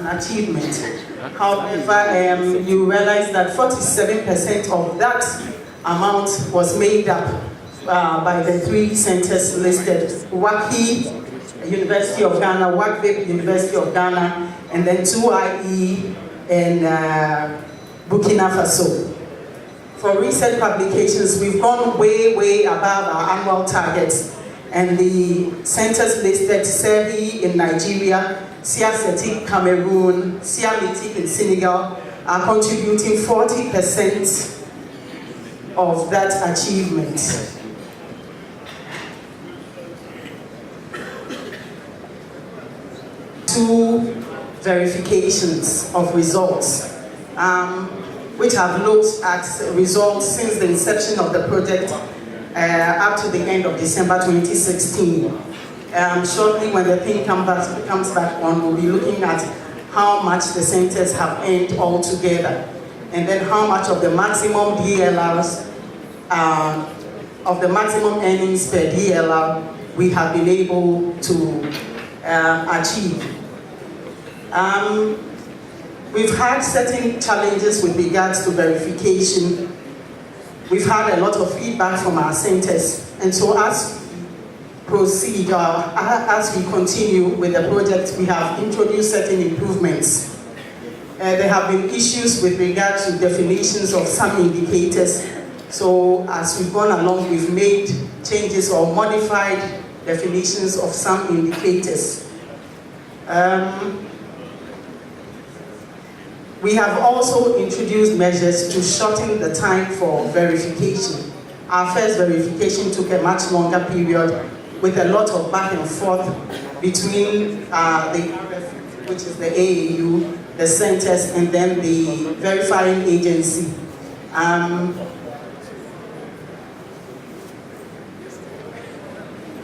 an achievement. However, you realize that 47% of that amount was made up by the 3 centers listed: WACI, University of Ghana, WACVIP, University of Ghana, and then 2IE in Burkina Faso. For recent publications, we've gone way above our annual targets, and the centers listed: SERHI in Nigeria, SIACETIC Cameroon, SIAMETIC in Senegal, are contributing 40% of that achievement. 2 verifications of results, which have looked at results since the inception of the project up to the end of December 2016. Shortly, when the thing comes back on, we'll be looking at how much the centers have earned altogether, and then how much of the maximum DLRs, of the maximum earnings per DLR we have been able to achieve. We've had certain challenges with regards to verification. We've had a lot of feedback from our centers, and so as we proceed, as we continue with the project, we have introduced certain improvements. There have been issues with regard to definitions of some indicators, so as we've gone along, we've made changes or modified definitions of some indicators. We have also introduced measures to shorten the time for verification. Our first verification took a much longer period with a lot of back and forth between the RF, which is the AAU, the centers, and then the verifying agency.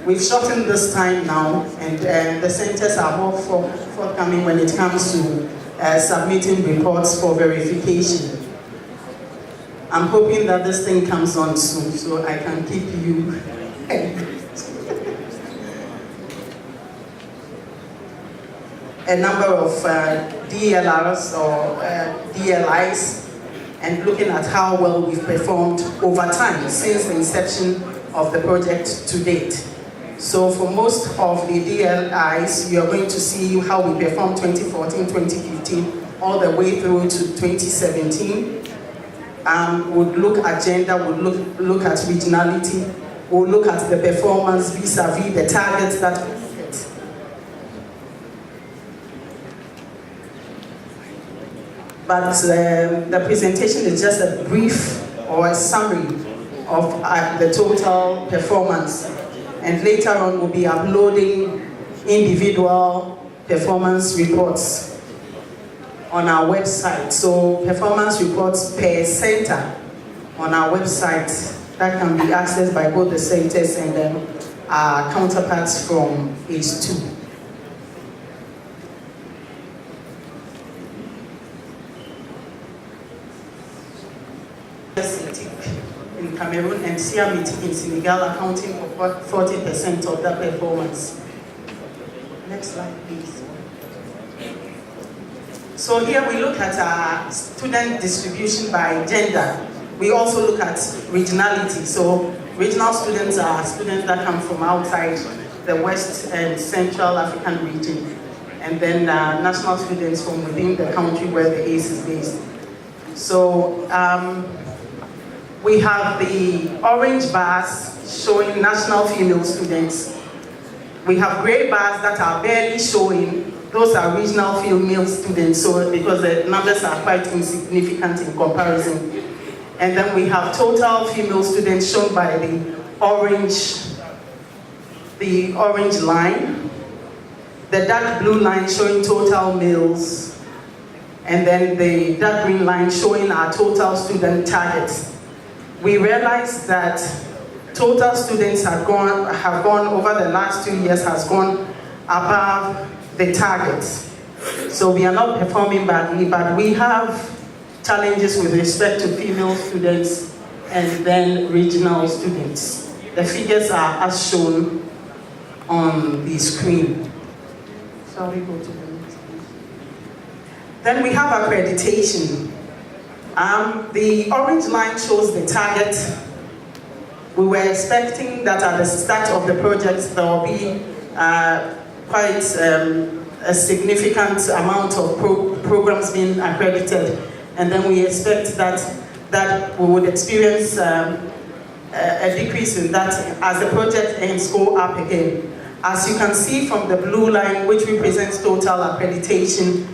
We've shortened this time now, and the centers are more forthcoming when it comes to submitting reports for verification. I'm hoping that this thing comes on soon so I can keep you. A number of DLRs or DLIs, and looking at how well we've performed over time since the inception of the project to date. So for most of the DLIs, you are going to see how we performed 2014, 2015, all the way through to 2017. We'll look at gender, we'll look at regionality, we'll look at the performance vis-a-vis the targets that we set. But the presentation is just a brief or a summary of the total performance. And later on, we'll be uploading individual performance reports on our website. So performance reports per center on our website that can be accessed by both the centers and then our counterparts from H2. In Cameroon and SIAMETIC in Senegal, accounting for 40% of that performance. Next slide, please. So here we look at our student distribution by gender. We also look at regionality. So regional students are students that come from outside the West and Central African region, and then national students from within the country where the ACE is based. So we have the orange bars showing national female students. We have gray bars that are barely showing. Those are regional female students, so because the numbers are quite insignificant in comparison. And then we have total female students shown by the orange line, the dark blue line showing total males, and then the dark green line showing our total student targets. We realized that total students have gone over the last 2 years, has gone above the targets. So we are not performing badly, but we have challenges with respect to female students and then regional students. The figures are as shown on the screen. Shall we go to the next, please? Then we have accreditation. The orange line shows the target. We were expecting that at the start of the project there will be quite a significant amount of programs being accredited, and then we expect that we would experience a decrease in that as the project aims go up again. As you can see from the blue line, which represents total accreditation,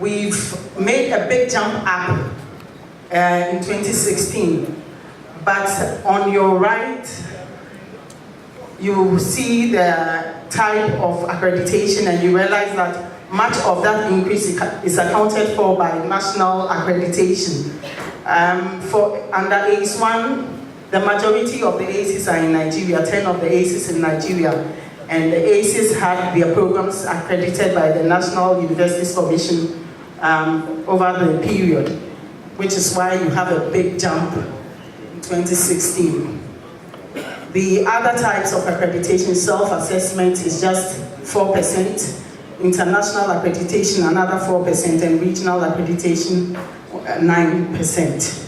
we've made a big jump up in 2016. But on your right, you see the type of accreditation, and you realize that much of that increase is accounted for by national accreditation. Under ACE1, the majority of the ACEs are in Nigeria, 10 of the ACEs in Nigeria, and the ACEs had their programs accredited by the National Universities Commission over the period, which is why you have a big jump in 2016. The other types of accreditation, self-assessment is just 4%, international accreditation another 4%, and regional accreditation 9%.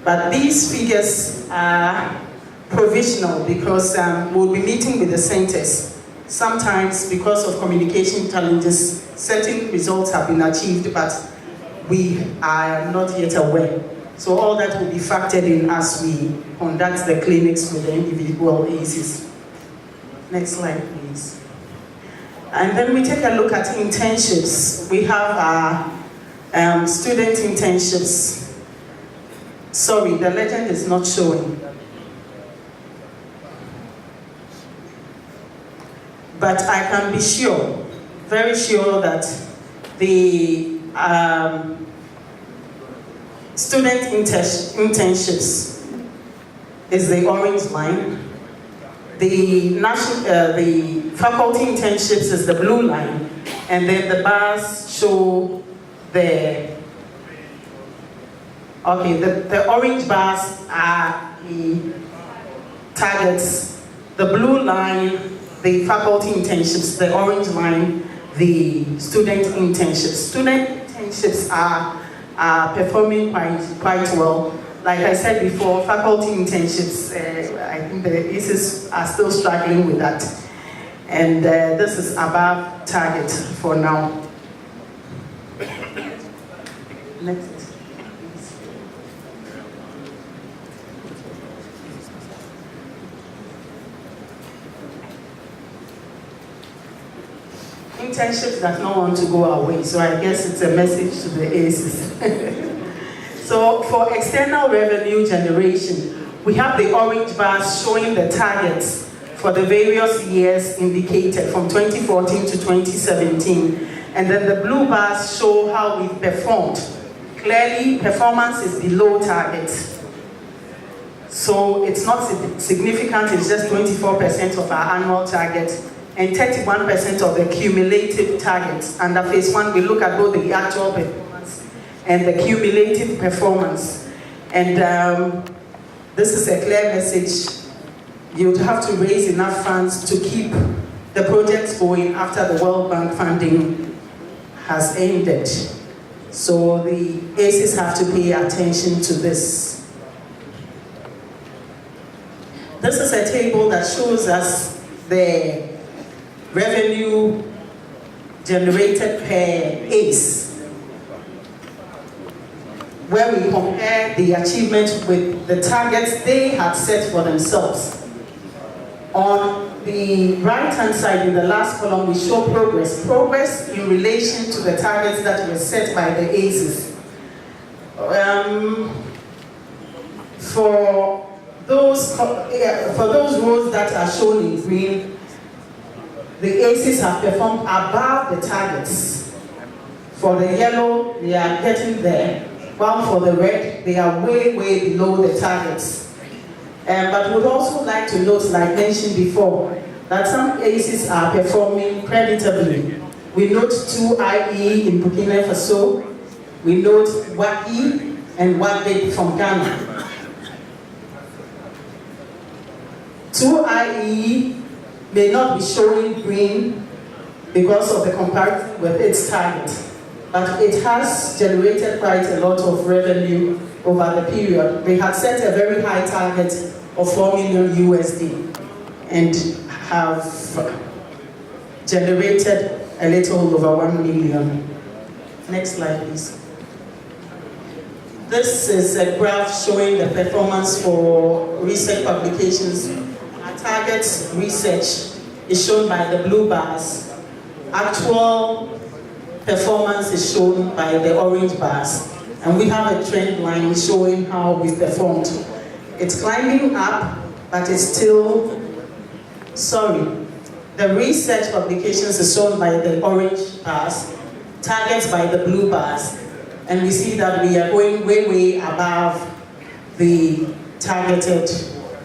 But these figures are provisional because we'll be meeting with the centers. Sometimes because of communication challenges, certain results have been achieved, but we are not yet aware. So all that will be factored in as we conduct the clinics with the individual ACEs. Next slide, please. And then we take a look at internships. We have our student internships. Sorry, the legend is not showing. But I can be sure, very sure, that the student internships is the orange line. The faculty internships is the blue line, and then the bars show the orange bars are the targets. The blue line, the faculty internships, the orange line, the student internships. Student internships are performing quite well. Like I said before, faculty internships, I think the ACEs are still struggling with that. And this is above target for now. Next. Internships does not want to go away, so I guess it's a message to the ACEs. So for external revenue generation, we have the orange bars showing the targets for the various years indicated from 2014 to 2017. And then the blue bars show how we've performed. Clearly, performance is below target. So it's not significant, it's just 24% of our annual target and 31% of the cumulative targets. Under phase 1, we look at both the actual performance and the cumulative performance. And this is a clear message. You'd have to raise enough funds to keep the projects going after the World Bank funding has ended. So the ACEs have to pay attention to this. This is a table that shows us the revenue generated per ACE, where we compare the achievement with the targets they had set for themselves. On the right-hand side, in the last column, we show progress in relation to the targets that were set by the ACEs. For those rows that are shown in green, the ACEs have performed above the targets. For the yellow, they are getting there, while for the red, they are way, way below the targets. But we'd also like to note, like mentioned before, that some ACEs are performing creditably. We note 2IE in Burkina Faso, we note WAI and WADE from Ghana. 2IE may not be showing green because of the comparison with its target. but it has generated quite a lot of revenue over the period. We had set a very high target of 4 million USD and have generated a little over 1 million. Next slide, please. This is a graph showing the performance for research publications. Our target research is shown by the blue bars. Actual performance is shown by the orange bars. And we have a trend line showing how we've performed. It's climbing up, but it's still, the research publications is shown by the orange bars, targets by the blue bars. And we see that we are going way, way above the targeted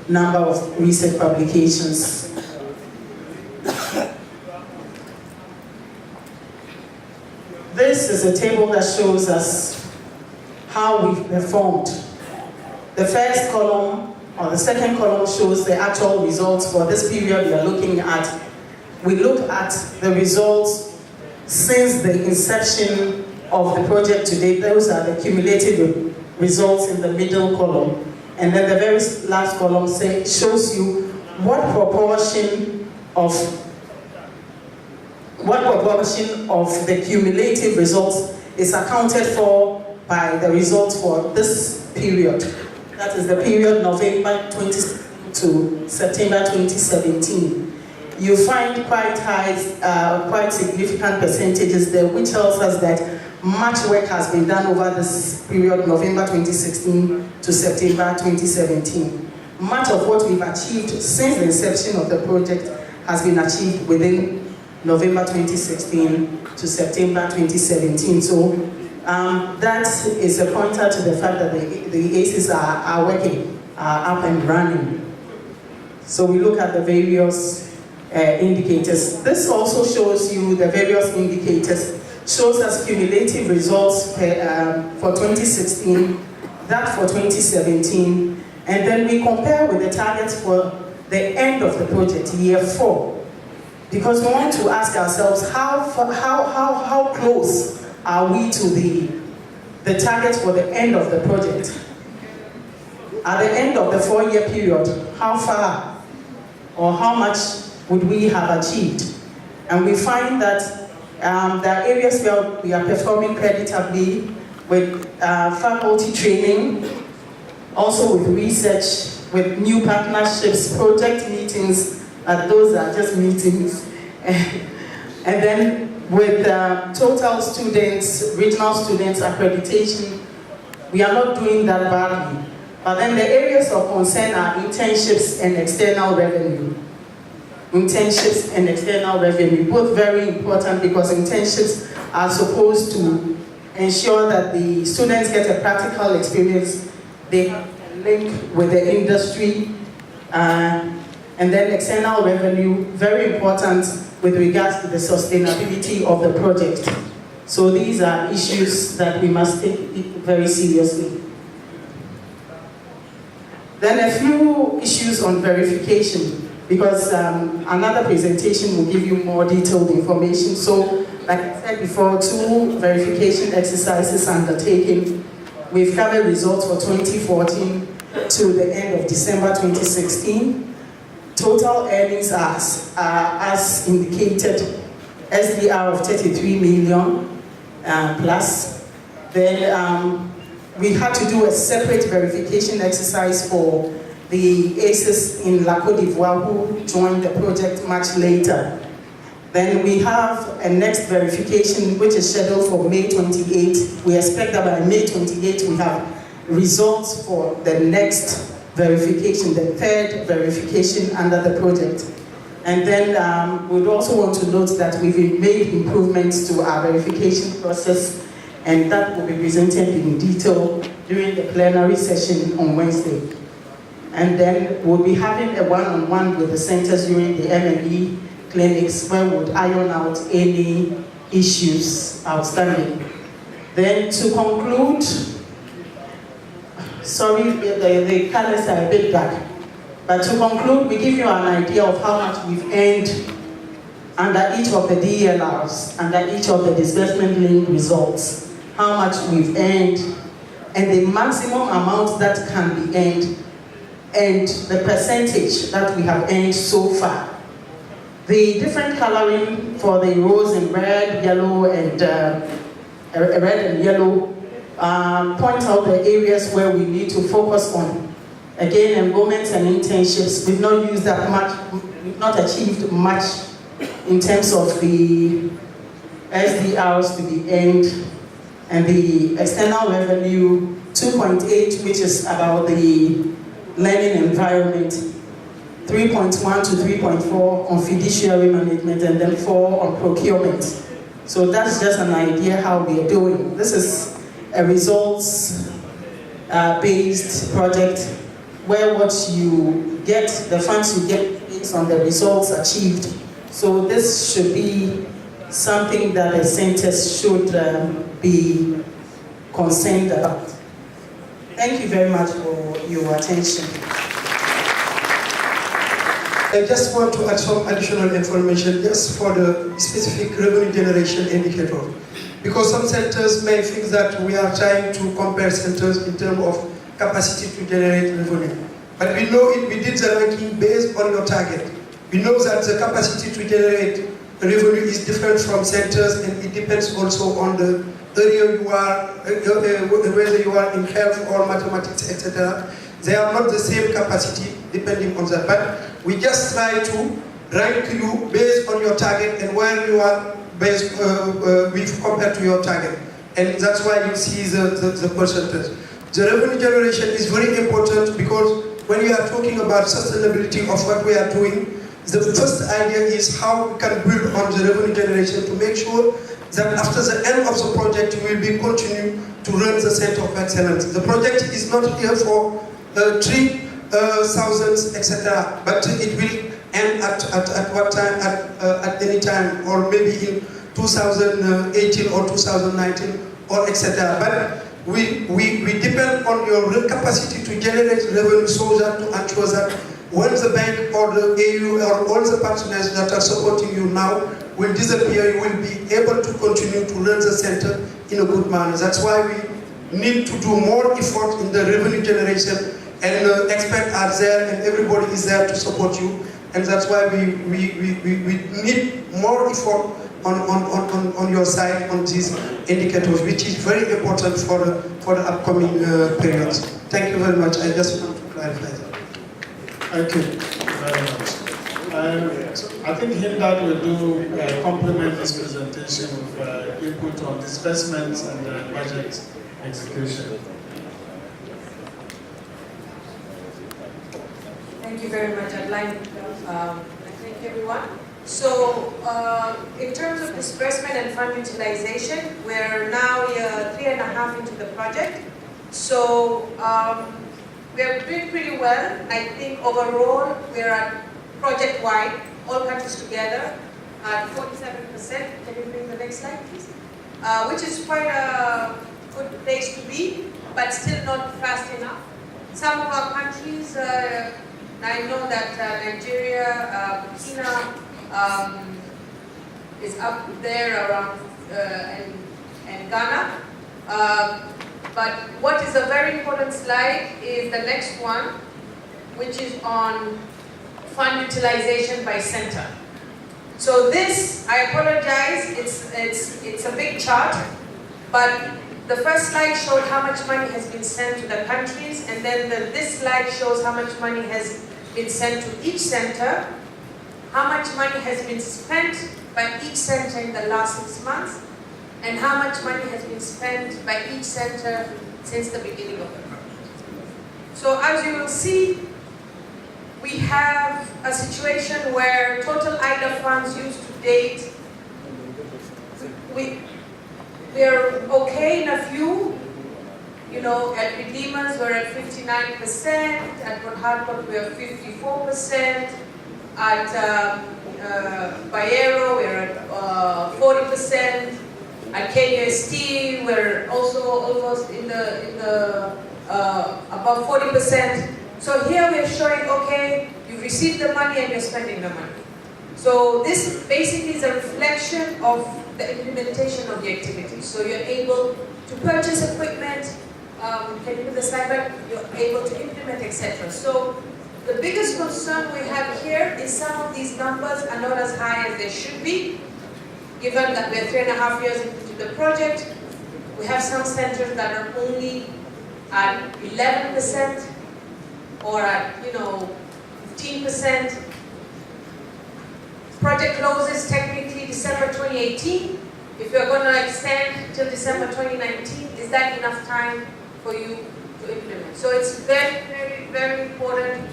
number of research publications. This is a table that shows us how we've performed. The first column, or the second column, shows the actual results for this period we are looking at. We look at the results since the inception of the project to date. Those are the cumulative results in the middle column. And then the very last column shows you what proportion of the cumulative results is accounted for by the results for this period. That is the period November 2016 to September 2017. You find quite significant percentages there, which tells us that much work has been done over this period, November 2016 to September 2017. Much of what we've achieved since the inception of the project has been achieved within November 2016 to September 2017. So that is a pointer to the fact that the ACEs are working, are up and running. So we look at the various indicators. This also shows you the various indicators, shows us cumulative results for 2016, that for 2017, and then we compare with the targets for the end of the project, year 4. Because we want to ask ourselves, how close are we to the targets for the end of the project? At the end of the 4-year period, how far or how much would we have achieved? And we find that there are areas where we are performing creditably with faculty training, also with research, with new partnerships, project meetings, those are just meetings. And then with total students, regional students accreditation, we are not doing that badly. But then the areas of concern are internships and external revenue. Internships and external revenue, both very important because internships are supposed to ensure that the students get a practical experience, they link with the industry, and then external revenue, very important with regards to the sustainability of the project. So these are issues that we must take very seriously. Then a few issues on verification, because another presentation will give you more detailed information. So, like I said before, 2 verification exercises undertaken. We've gathered results for 2014 to the end of December 2016. Total earnings are, as indicated, SDR of 33 million plus. Then we had to do a separate verification exercise for the ACEs in La Côte d'Ivoire who joined the project much later. Then we have a next verification which is scheduled for May 28. We expect that by May 28 we have results for the next verification, the 3rd verification under the project. And then we'd also want to note that we've made improvements to our verification process, and that will be presented in detail during the plenary session on Wednesday. And then we'll be having a one-on-one with the centers during the M&E clinics where we would iron out any issues outstanding. Then to conclude, sorry, the colors are a bit dark, but to conclude, we give you an idea of how much we've earned under each of the DLRs, under each of the disbursement link results, how much we've earned, and the maximum amount that can be earned, and the percentage that we have earned so far. The different coloring for the rose and red, yellow, and red and yellow point out the areas where we need to focus on. Again, enrollments and internships, we've not used that much, we've not achieved much in terms of the SDRs to be earned, and the external revenue 2.8, which is about the learning environment, 3.1 to 3.4 on fiduciary management, and then 4 on procurement. So that's just an idea how we are doing. This is a results based project where what you get, the funds you get based on the results achieved. So this should be something that the centers should be concerned about. Thank you very much for your attention. I just want to add some additional information just for the specific revenue generation indicator. Because some centers may think that we are trying to compare centers in terms of capacity to generate revenue. But we know it, we did the ranking based on your target. We know that the capacity to generate revenue is different from centers, and it depends also on the area you are, whether you are in health or mathematics, etc. They are not the same capacity depending on that. But we just try to rank you based on your target and where you are based with compared to your target. And that's why you see the percentage. The revenue generation is very important because when we are talking about sustainability of what we are doing, the first idea is how we can build on the revenue generation to make sure that after the end of the project we will be continue to run the Center of Excellence. The project is not here for 3,000, etc., but it will end at what time, at any time, or maybe in 2018 or 2019, or etc. But we depend on your capacity to generate revenue so that to ensure that when the bank or the AU or all the partners that are supporting you now will disappear, you will be able to continue to run the center in a good manner. That's why we need to do more effort in the revenue generation, and experts are there and everybody is there to support you. And that's why we need more effort on your side on these indicators, which is very important for the upcoming periods. Thank you very much. I just want to clarify that. Thank you very much. I think Hindad will do complement this presentation with input on disbursements and budget execution. Thank you very much. I'd like to thank everyone. So, in terms of disbursement and fund utilization, we're now 3.5 into the project. So, we're doing pretty well. I think overall, we're at project-wide, all countries together, at 47%. Can you bring the next slide, please? Which is quite a good place to be, but still not fast enough. Some of our countries, I know that Nigeria, Burkina is up there around, and Ghana. But what is a very important slide is the next one, which is on fund utilization by center. So this, I apologize, it's a big chart, but the first slide showed how much money has been sent to the countries, and then this slide shows how much money has been sent to each center, how much money has been spent by each center in the last 6 months, and how much money has been spent by each center since the beginning of the project. So as you will see, we have a situation where total IDA funds used to date, we're okay in a few. You know, at Redeemers we're at 59%, at Port Harcourt we're 54%, at Bayero we're at 40%, at KUST we're also almost in the above 40%. So here we're showing, okay, you've received the money and you're spending the money. So this basically is a reflection of the implementation of the activity. So you're able to purchase equipment, can you put the slide back? You're able to implement, etc. So the biggest concern we have here is some of these numbers are not as high as they should be, given that we're 3.5 years into the project. We have some centers that are only at 11% or at 15%. Project closes technically December 2018. If you're going to extend till December 2019, is that enough time for you to implement? So it's very, very, very important.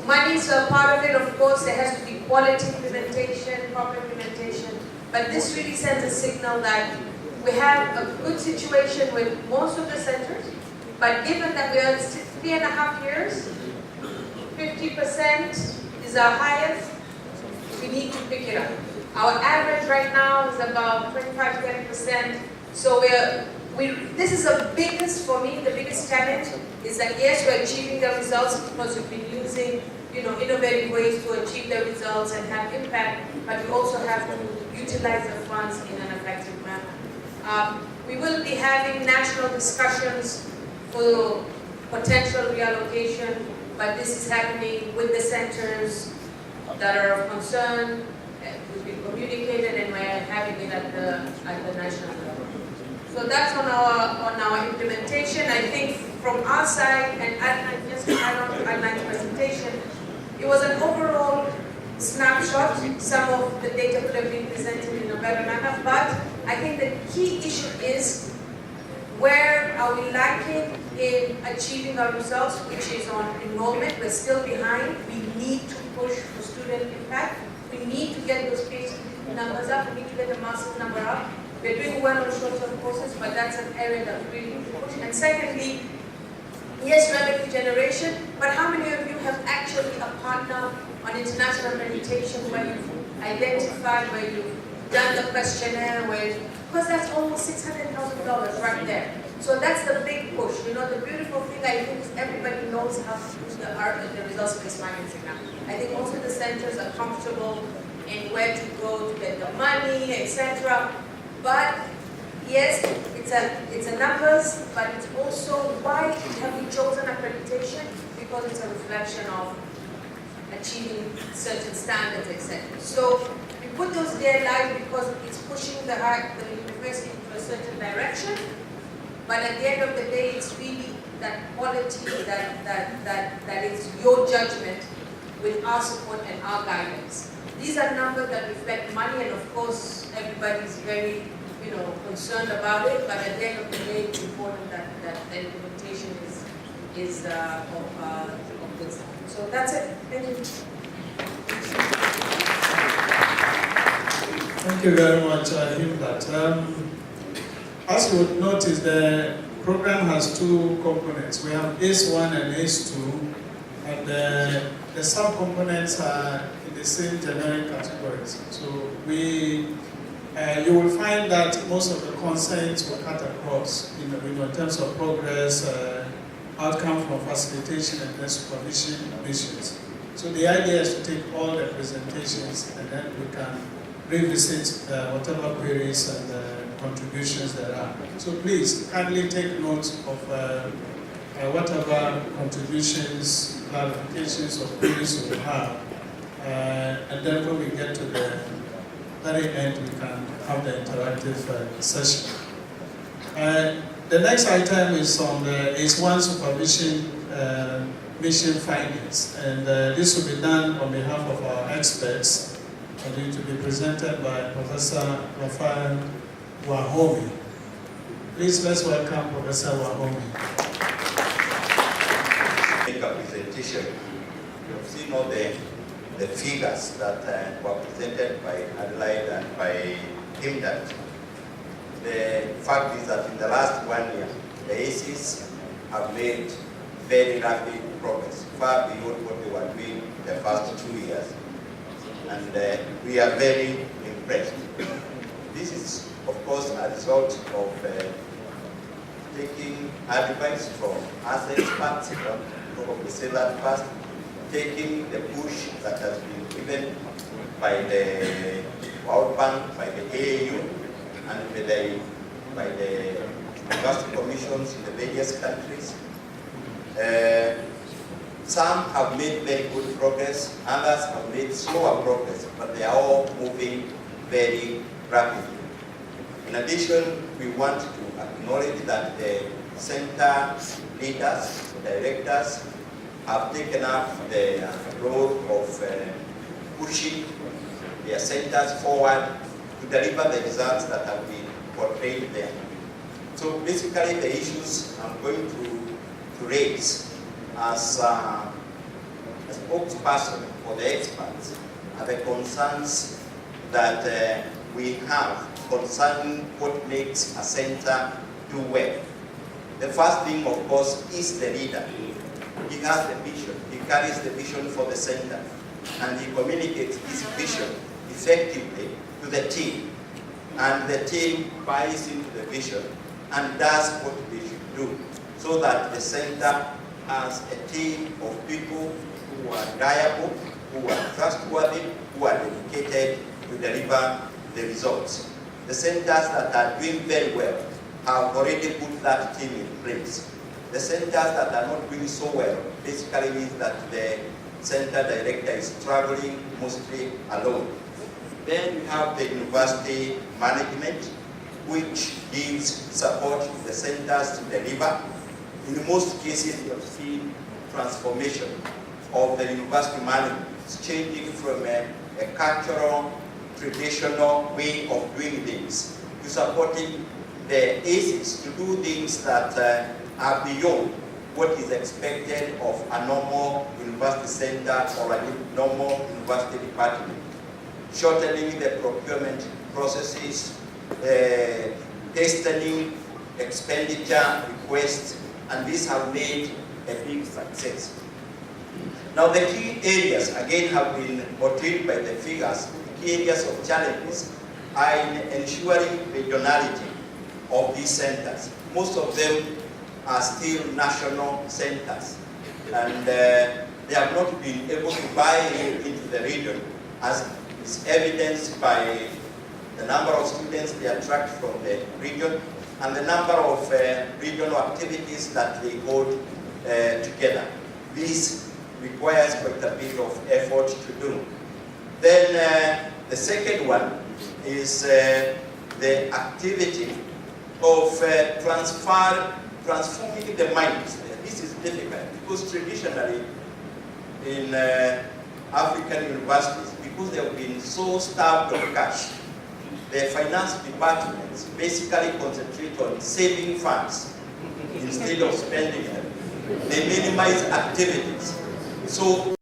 Money is a part of it. Of course, there has to be quality implementation, proper implementation. But this really sends a signal that we have a good situation with most of the centers. But given that we are 3.5 years, 50% is our highest. We need to pick it up. Our average right now is about 25-30%. So this is the biggest, for me, the biggest challenge is that yes, we're achieving the results because we've been using, innovative ways to achieve the results and have impact, but we also have to utilize the funds in an effective manner. We will be having national discussions for potential reallocation, but this is happening with the centers that are of concern. We've been communicated and we're having it at the national level. So that's on our implementation. I think from our side, and Adnan, just to add on to Adnan's presentation, it was an overall snapshot. Some of the data could have been presented in a better manner, but I think the key issue is where are we lacking in achieving our results, which is on enrollment. We're still behind. We need to push for student impact. We need to get those PhD numbers up. We need to get the master's number up. We're doing well on short-term courses, but that's an area that we really need to push. And secondly, yes, revenue generation, but how many of you have actually a partner on international accreditation where you've identified, where you've done the questionnaire, because that's almost $600,000 right there. So that's the big push. The beautiful thing I think is everybody knows how to do the art of the results-based financing now. I think most of the centers are comfortable in where to go to get the money, etc. But yes, it's a numbers, but it's also why have we chosen accreditation? Because it's a reflection of achieving certain standards, etc. So we put those there live because it's pushing the university into a certain direction. But at the end of the day, it's really that quality that is your judgment with our support and our guidance. These are numbers that reflect money, and of course, everybody's very, concerned about it. But at the end of the day, it's important that the implementation is of good stuff. So that's it. Thank you. Thank you very much, Himdat. As you would notice, the program has two components. We have ACE1 and ACE2, and the sub-components are in the same generic categories. So you will find that most of the concerns will cut across, in terms of progress, outcome from facilitation and then supervision missions. So the idea is to take all the presentations and then we can revisit whatever queries and contributions there are. So please kindly take note of whatever contributions, clarifications, or queries you have. And then when we get to the very end, we can have the interactive session. The next item is on the ACE1 supervision mission findings. And this will be done on behalf of our experts, and it will be presented by Professor Rafael Wahome. Please let's welcome Professor Wahome. Make a presentation. You've seen all the figures that were presented by Adelaide and by Himdat. The fact is that in the last 1 year, the ACs have made very rapid progress, far beyond what they were doing the first 2 years. And we are very impressed. This is, of course, a result of taking advice from us experts, probably say that first, taking the push that has been given by the World Bank, by the AAU, and by the university commissions in the various countries. Some have made very good progress, others have made slower progress, but they are all moving very rapidly. In addition, we want to acknowledge that the center leaders, directors, have taken up the role of pushing their centers forward to deliver the results that have been portrayed there. So basically the issues I'm going to raise as a spokesperson for the experts are the concerns that we have concerning what makes a center do well. The first thing, of course, is the leader. He has the vision. He carries the vision for the center, and he communicates his vision effectively to the team. And the team buys into the vision and does what they should do, so that the center has a team of people who are reliable, who are trustworthy, who are dedicated to deliver the results. The centers that are doing very well have already put that team in place. The centers that are not doing so well basically means that the center director is struggling mostly alone. Then we have the university management, which gives support to the centers to deliver. In most cases, we have seen transformation of the university management. It's changing from a cultural, traditional way of doing things to supporting the ACEs to do things that are beyond what is expected of a normal university center or a normal university department. Shortening the procurement processes, hastening expenditure requests, and these have made a big success. Now the key areas, again, have been portrayed by the figures. The key areas of challenges are in ensuring regionality of these centers. Most of them are still national centers, and they have not been able to buy into the region, as is evidenced by the number of students they attract from the region and the number of regional activities that they hold together. This requires quite a bit of effort to do. Then the second one is the activity of transforming the minds. This is difficult because traditionally in African universities, because they have been so starved of cash, the finance departments basically concentrate on saving funds instead of spending them. They minimize activities. So